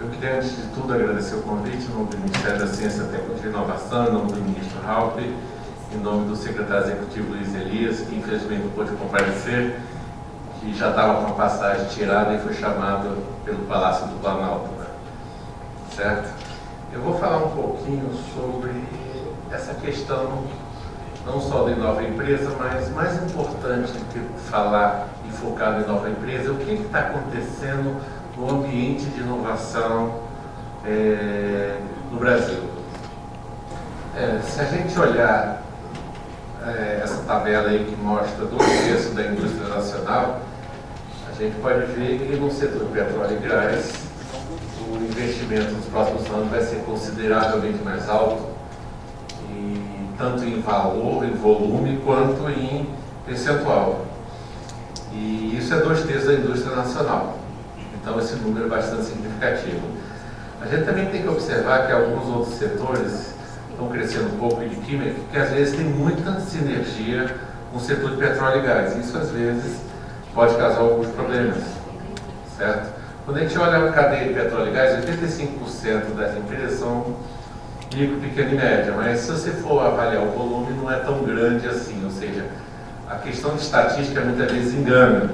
Eu queria, antes de tudo, agradecer o convite em nome do Ministério da Ciência, Tecnologia e Inovação, em nome do ministro Halpe, em nome do secretário executivo Luiz Elias, que infelizmente não pôde comparecer, que já estava com a passagem tirada e foi chamado pelo Palácio do Planalto, né? Certo? Eu vou falar um pouquinho sobre essa questão, não só da nova empresa, mas mais importante do que falar e focar em nova empresa, o que está acontecendo no ambiente de inovação no Brasil. Se a gente olhar essa tabela aí que mostra 2/3 da indústria nacional, a gente pode ver que no setor de petróleo e gás o investimento nos próximos anos vai ser consideravelmente mais alto, e tanto em valor, em volume, quanto em percentual. E isso é 2/3 da indústria nacional. Então esse número é bastante significativo. A gente também tem que observar que alguns outros setores estão crescendo um pouco de química, que às vezes tem muita sinergia com o setor de petróleo e gás. Isso às vezes pode causar alguns problemas, certo? Quando a gente olha a cadeia de petróleo e gás, 85% das empresas são micro, pequena e média, mas se você for avaliar o volume, não é tão grande assim, ou seja, a questão de estatística muitas vezes engana,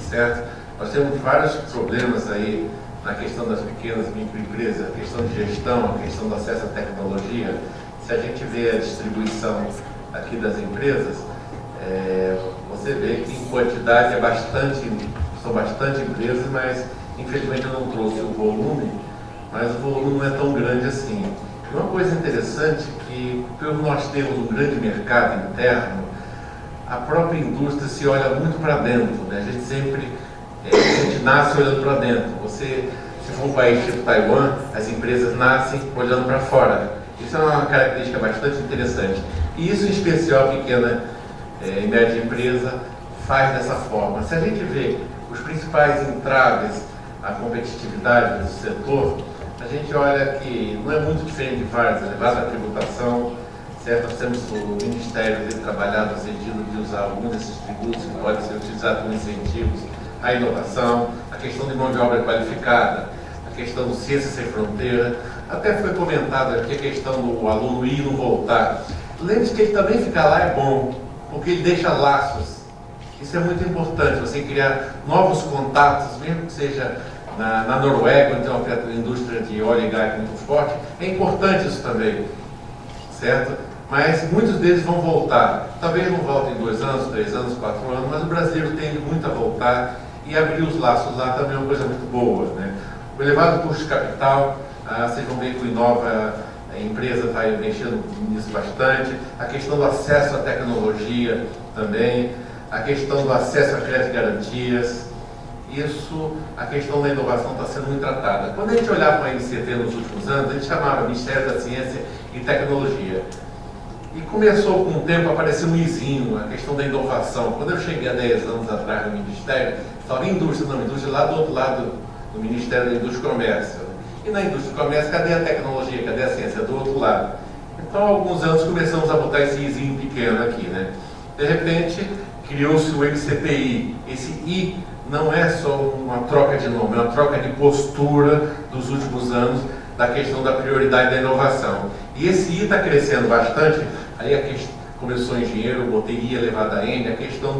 certo? Nós temos vários problemas aí na questão das pequenas microempresas, a questão de gestão, a questão do acesso à tecnologia. Se a gente vê a distribuição aqui das empresas, você vê que em quantidade são bastante empresas, mas infelizmente eu não trouxe o volume, mas o volume não é tão grande assim. E uma coisa interessante é que, como nós temos um grande mercado interno, a própria indústria se olha muito para dentro, né? A gente nasce olhando para dentro. Se for um país tipo Taiwan, as empresas nascem olhando para fora. Isso é uma característica bastante interessante. E isso, em especial, a pequena e média empresa faz dessa forma. Se a gente vê os principais entraves à competitividade do setor, a gente olha que não é muito diferente de vários, elevada a tributação, certo? Nós temos o Ministério trabalhado no sentido de usar alguns desses tributos que podem ser utilizados como incentivos à inovação, a questão de mão de obra qualificada, a questão do Ciência Sem Fronteira, até foi comentado aqui a questão do aluno ir e não voltar. Lembre-se que ele também ficar lá é bom, porque ele deixa laços. Isso é muito importante, você criar novos contatos, mesmo que seja na Noruega, onde tem uma indústria de óleo e gás muito forte, é importante isso também, certo? Mas muitos deles vão voltar. Talvez não voltem em 2 anos, 3 anos, 4 anos, mas o brasileiro tende muito a voltar, e abrir os laços lá também é uma coisa muito boa, né? O elevado custo de capital, vocês vão ver que o Inova, a empresa está mexendo nisso bastante, a questão do acesso à tecnologia também, a questão do acesso a crédito e garantias, a questão da inovação está sendo muito tratada. Quando a gente olhar para a MCT nos últimos anos, a gente chamava Ministério da Ciência e Tecnologia. E começou com um tempo a aparecer um izinho, a questão da inovação. Quando eu cheguei há 10 anos atrás no Ministério, falava indústria, não, indústria lá do outro lado do Ministério da Indústria e Comércio. E na Indústria e Comércio, cadê a tecnologia, cadê a ciência? Do outro lado. Então, há alguns anos começamos a botar esse izinho pequeno aqui, né? De repente, criou-se o MCPI. Esse I não é só uma troca de nome, é uma troca de postura dos últimos anos da questão da prioridade da inovação. E esse I está crescendo bastante. Aí a questão, começou engenheiro, botei I elevado a N, a questão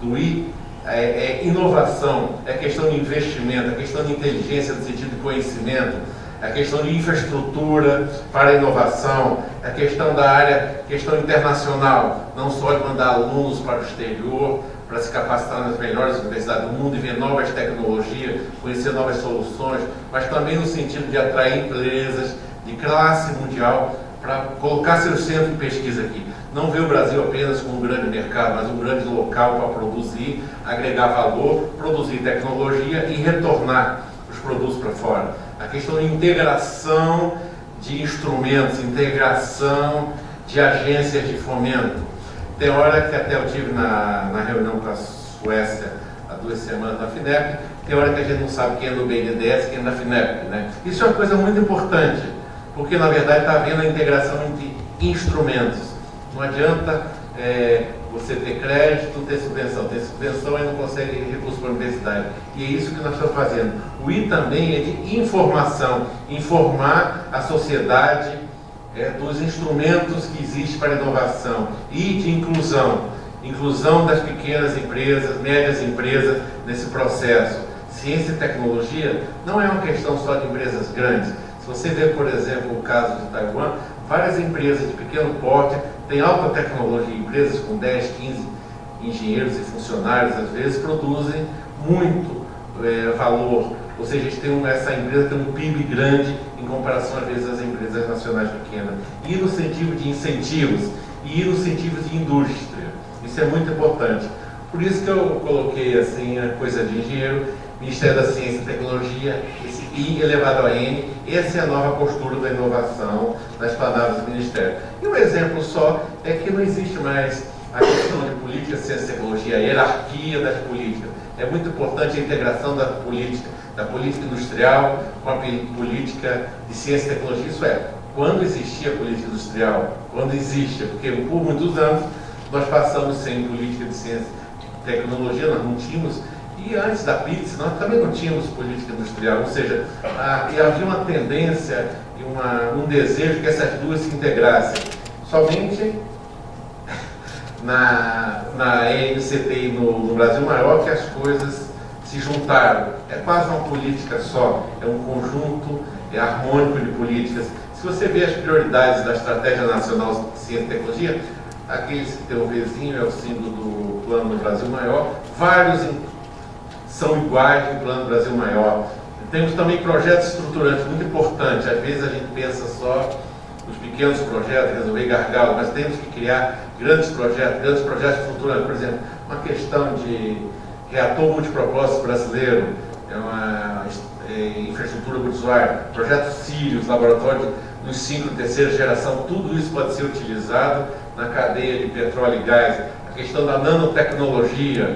do I é inovação, é questão de investimento, é questão de inteligência no sentido de conhecimento, é questão de infraestrutura para a inovação, é questão da área, questão internacional, não só de mandar alunos para o exterior, para se capacitar nas melhores universidades do mundo e ver novas tecnologias, conhecer novas soluções, mas também no sentido de atrair empresas de classe mundial para colocar seu centro de pesquisa aqui. Não ver o Brasil apenas como um grande mercado, mas um grande local para produzir, agregar valor, produzir tecnologia e retornar os produtos para fora. A questão de integração de instrumentos, integração de agências de fomento. Tem hora que até eu tive na reunião com a Suécia há 2 semanas na FINEP, tem hora que a gente não sabe quem é do BNDES e quem é da FINEP, né? Isso é uma coisa muito importante, porque na verdade está havendo a integração entre instrumentos. Não adianta você ter crédito, ter subvenção e não consegue recurso para a universidade. E é isso que nós estamos fazendo. O I também é de informação, informar a sociedade dos instrumentos que existem para inovação e de inclusão das pequenas empresas, médias empresas nesse processo. Ciência e tecnologia não é uma questão só de empresas grandes. Se você ver, por exemplo, o caso de Taiwan, várias empresas de pequeno porte têm alta tecnologia, empresas com 10, 15 engenheiros e funcionários, às vezes, produzem muito valor. Ou seja, essa empresa tem um PIB grande em comparação, às vezes, às empresas nacionais pequenas. E no sentido de incentivos, e no sentido de indústria. Isso é muito importante. Por isso que eu coloquei assim a coisa de engenheiro, Ministério da Ciência e Tecnologia, esse I elevado a N, essa é a nova postura da inovação nas palavras do Ministério. E um exemplo só é que não existe mais a questão de política, ciência e tecnologia, a hierarquia das políticas. É muito importante a integração da política industrial com a política de ciência e tecnologia. Isso é, quando existia a política industrial, quando existe, porque por muitos anos nós passamos sem política de ciência e tecnologia, nós não tínhamos. E antes da PITS, nós também não tínhamos política industrial, ou seja, havia uma tendência e um desejo que essas duas se integrassem. Somente na NCT no Brasil Maior que as coisas se juntaram. É quase uma política só, é um conjunto harmônico de políticas. Se você vê as prioridades da Estratégia Nacional de Ciência e Tecnologia, aqueles que tem o Vzinho é o símbolo do Plano do Brasil Maior, vários são iguais no Plano Brasil Maior. Temos também projetos estruturantes muito importantes. Às vezes a gente pensa só nos pequenos projetos, resolver gargalo, mas temos que criar grandes projetos estruturantes. Por exemplo, uma questão de reator multipropósito brasileiro, é uma infraestrutura multiusuária, projeto Sirius, laboratório dos 5 terceira geração, tudo isso pode ser utilizado na cadeia de petróleo e gás. A questão da nanotecnologia,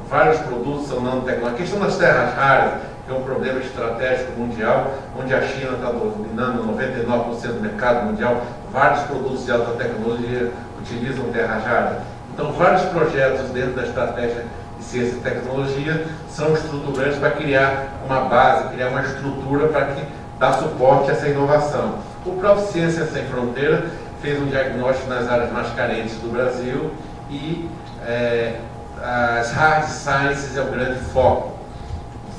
vários produtos são nanotecnologia. A questão das terras raras, que é um problema estratégico mundial, onde a China está dominando 99% do mercado mundial, vários produtos de alta tecnologia utilizam terras raras. Então, vários projetos dentro da estratégia de ciência e tecnologia são estruturantes para criar uma base, criar uma estrutura para que dá suporte a essa inovação. O próprio Ciência Sem Fronteira fez um diagnóstico nas áreas mais carentes do Brasil e as hard sciences é o grande foco,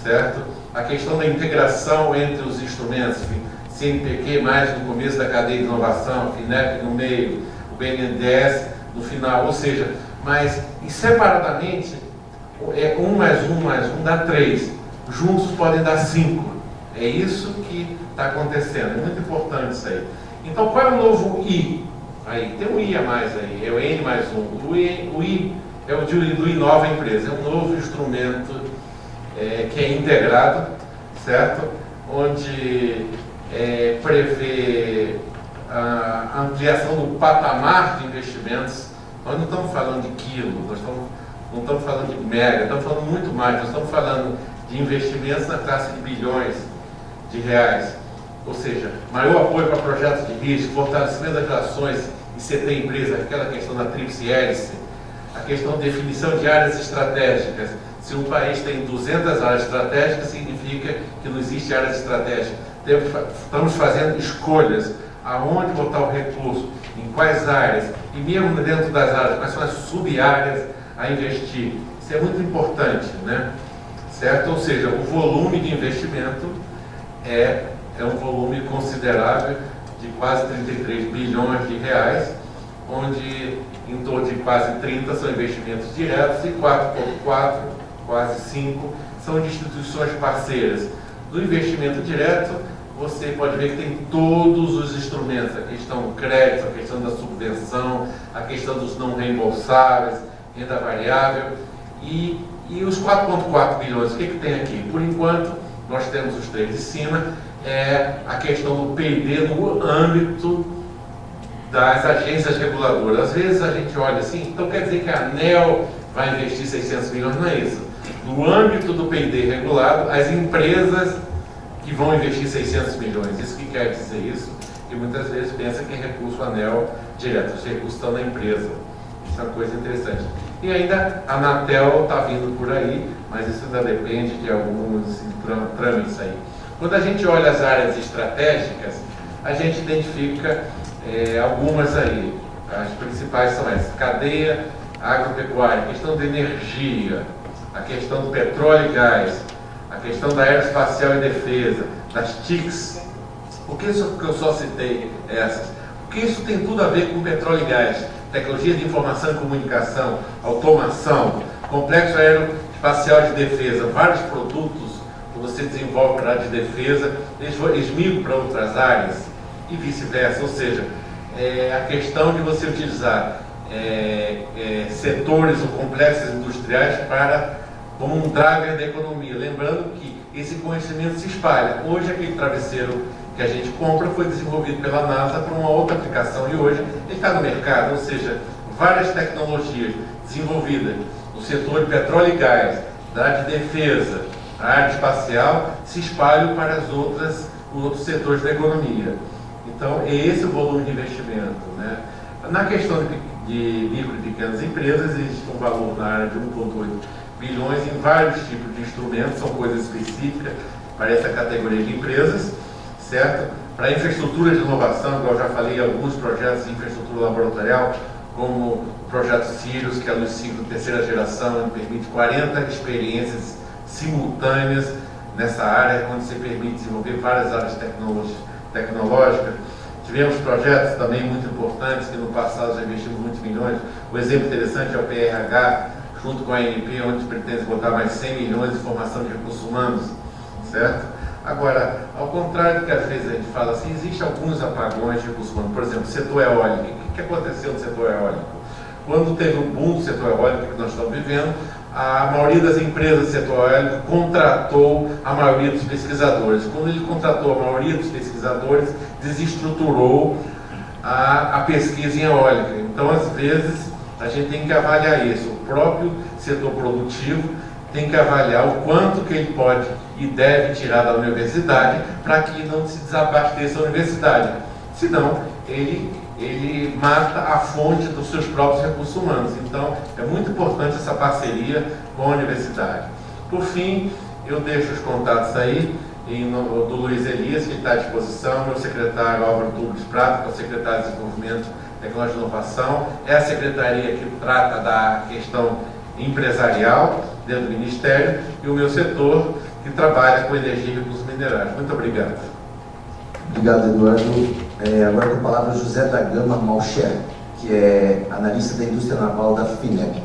certo? A questão da integração entre os instrumentos, CNPq mais no começo da cadeia de inovação, FINEP no meio, o BNDES no final, ou seja, mas separadamente, 1 mais 1 dá 3, juntos podem dar 5. É isso que está acontecendo, é muito importante isso aí. Então, qual é o novo I? Aí, tem um I a mais aí, é o N mais 1. O I é o do Inova Empresa, é um novo instrumento que é integrado, certo? Onde prevê a ampliação do patamar de investimentos. Nós não estamos falando de quilo, não estamos falando de mega, estamos falando muito mais, nós estamos falando de investimentos na classe de bilhões de reais. Ou seja, maior apoio para projetos de risco, fortalecimento das relações ICT empresa, aquela questão da tríplice hélice, a questão de definição de áreas estratégicas. Se um país tem 200 áreas estratégicas, significa que não existe áreas estratégicas. Estamos fazendo escolhas aonde botar o recurso, em quais áreas, e mesmo dentro das áreas, quais são as sub-áreas a investir. Isso é muito importante, né? Certo? Ou seja, o volume de investimento é um volume considerável de quase 33 bilhões de reais, onde em torno de quase 30 são investimentos diretos e 4,4, quase 5, são de instituições parceiras. Do investimento direto, você pode ver que tem todos os instrumentos, a questão do crédito, a questão da subvenção, a questão dos não reembolsáveis, renda variável e os 4,4 bilhões, o que tem aqui? Por enquanto, nós temos os 3 de cima, a questão do P&D no âmbito das agências reguladoras. Às vezes a gente olha assim, então quer dizer que a ANEEL vai investir 600 milhões, não é isso. No âmbito do P&D regulado, as empresas que vão investir 600 milhões, isso que quer dizer isso, e muitas vezes pensa que é recurso ANEEL direto, os recursos estão na empresa. Isso é uma coisa interessante. E ainda a Anatel está vindo por aí, mas isso ainda depende de alguns trâmites aí. Quando a gente olha as áreas estratégicas, a gente identifica algumas aí. As principais são essas: cadeia agropecuária, questão de energia, a questão do petróleo e gás, a questão da aeroespacial e defesa, das TICs. Por que isso que eu só citei essas? Porque isso tem tudo a ver com petróleo e gás, tecnologia de informação e comunicação, automação, complexo aeroespacial de defesa, vários produtos que você desenvolve para a área de defesa, eles migram para outras áreas e vice-versa. Ou seja, a questão de você utilizar setores ou complexos industriais como um driver da economia. Lembrando que esse conhecimento se espalha. Hoje, aquele travesseiro que a gente compra foi desenvolvido pela NASA para uma outra aplicação e hoje ele está no mercado. Ou seja, várias tecnologias desenvolvidas no setor de petróleo e gás, da área de defesa, a área espacial, se espalham para os outros setores da economia. Então, é esse o volume de investimento, né? Na questão de micro e pequenas empresas, existe um valor na área de 1,8 bilhões em vários tipos de instrumentos, são coisas específicas para essa categoria de empresas, certo? Para infraestrutura de inovação, igual eu já falei, alguns projetos de infraestrutura laboratorial, como o projeto Sirius, que é a luz 5 terceira geração, que permite 40 experiências simultâneas nessa área, onde se permite desenvolver várias áreas tecnológicas. Tivemos projetos também muito importantes, que no passado já investimos muitos milhões. O exemplo interessante é o PRH, junto com a ANP, onde pretende botar mais 100 milhões de formação de recursos humanos, certo? Agora, ao contrário do que às vezes a gente fala assim, existem alguns apagões de recursos humanos. Por exemplo, o setor eólico. O que aconteceu no setor eólico? Quando teve o boom do setor eólico que nós estamos vivendo, a maioria das empresas do setor eólico contratou a maioria dos pesquisadores. Quando ele contratou a maioria dos pesquisadores, desestruturou a pesquisa em eólica. Então, às vezes, a gente tem que avaliar isso. O próprio setor produtivo tem que avaliar o quanto que ele pode e deve tirar da universidade para que não se desabasteça a universidade. Senão, ele mata a fonte dos seus próprios recursos humanos. Então, é muito importante essa parceria com a universidade. Por fim, eu deixo os contatos aí do Luiz Elias, que está à disposição, meu secretário Álvaro Tubos Prata, que é o secretário de Desenvolvimento, Tecnologia e Inovação, é a secretaria que trata da questão empresarial dentro do Ministério, e o meu setor, que trabalha com energia e recursos minerais. Muito obrigado. Obrigado, Eduardo. Agora com a palavra José da Gama Malcher, que é analista da indústria naval da FINEP.